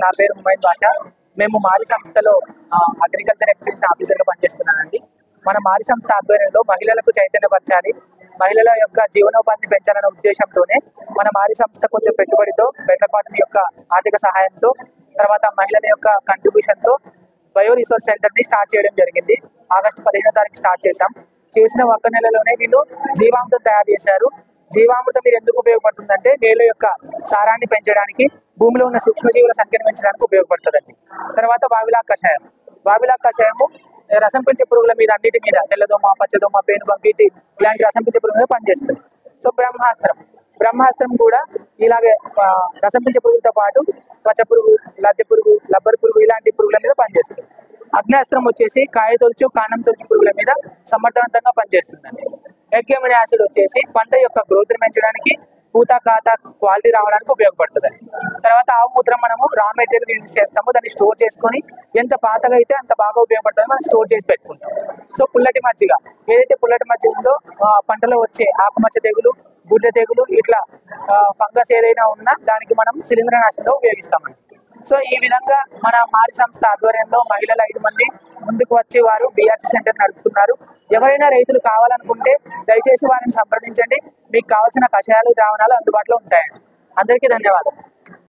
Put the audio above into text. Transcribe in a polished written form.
నా పేరు హుమైన్ బాషా. మేము మాలి సంస్థలో అగ్రికల్చర్ ఎక్స్టెన్షన్ ఆఫీసర్గా పనిచేస్తున్నానండి. మన మాలి సంస్థ ఆధ్వర్యంలో మహిళలకు చైతన్యపరచాలి, మహిళల యొక్క జీవనోపాధిని పెంచాలనే ఉద్దేశంతోనే మన మాలి సంస్థ కొంచెం పెట్టుబడితో, బెటర్ కాటన్ యొక్క ఆర్థిక సహాయంతో, తర్వాత మహిళల యొక్క కంట్రిబ్యూషన్తో బయో రిసోర్స్ సెంటర్ని స్టార్ట్ చేయడం జరిగింది. ఆగస్టు 15వ తారీఖు స్టార్ట్ చేశాం. చేసిన ఒక్క నెలలోనే వీళ్ళు జీవామృతం తయారు చేశారు. జీవామృతం మీరు ఎందుకు ఉపయోగపడుతుందంటే నేల యొక్క సారాన్ని పెంచడానికి, భూమిలో ఉన్న సూక్ష్మజీవుల సంఖ్యను పెంచడానికి ఉపయోగపడుతుందండి. తర్వాత వావిలాక్ కషాయం. వావిలాక్ కషాయము రసం పెంచే పురుగుల మీద, అన్నిటి మీద, తెల్లదోమ, పచ్చదోమ, పేనుబంక ఇలాంటి రసం పెంచే పురుగుల మీద పనిచేస్తుంది. సో బ్రహ్మాస్త్రం కూడా ఇలాగే రసం పెంచే పురుగులతో పాటు పచ్చ పురుగు, లద్దె పురుగు, లబ్బర్ పురుగు ఇలాంటి పురుగుల మీద పనిచేస్తుంది. అగ్నాస్త్రం వచ్చేసి కాయ తొలుచు, కాండం తొలుచు పురుగుల మీద సమర్థవంతంగా పనిచేస్తుందండి. ఎగ్యమిన్ యాసిడ్ వచ్చేసి పంట యొక్క గ్రోత్ పెంచడానికి, పూత కాత క్వాలిటీ రావడానికి ఉపయోగపడుతుంది. తర్వాత ఆవు మూత్రం మనము రా మెటీరియల్ యూజ్ చేస్తాము. దాన్ని స్టోర్ చేసుకొని ఎంత పాతగా అయితే అంత బాగా ఉపయోగపడుతుంది, మనం స్టోర్ చేసి పెట్టుకుంటాం. సో పుల్లటి మజ్జిగ, ఏదైతే పుల్లటి మజ్జిగ ఉందో పంటలో వచ్చే ఆకుమచ్చ తెగులు, బుడ్డ తెగులు, ఇట్లా ఫంగస్ ఏదైనా ఉన్నా దానికి మనం శిలీంద్రనాశనంలో ఉపయోగిస్తామండి. సో ఈ విధంగా మన మాలి సంస్థ ఆధ్వర్యంలో మహిళలు 5 మంది ముందుకు వచ్చి వారు BRC సెంటర్ నడుపుతున్నారు. ఎవరైనా రైతులు కావాలనుకుంటే దయచేసి వారిని సంప్రదించండి. మీకు కావాల్సిన కషాయాలు, ద్రావణాలు అందుబాటులో ఉంటాయండి. అందరికీ ధన్యవాదాలు.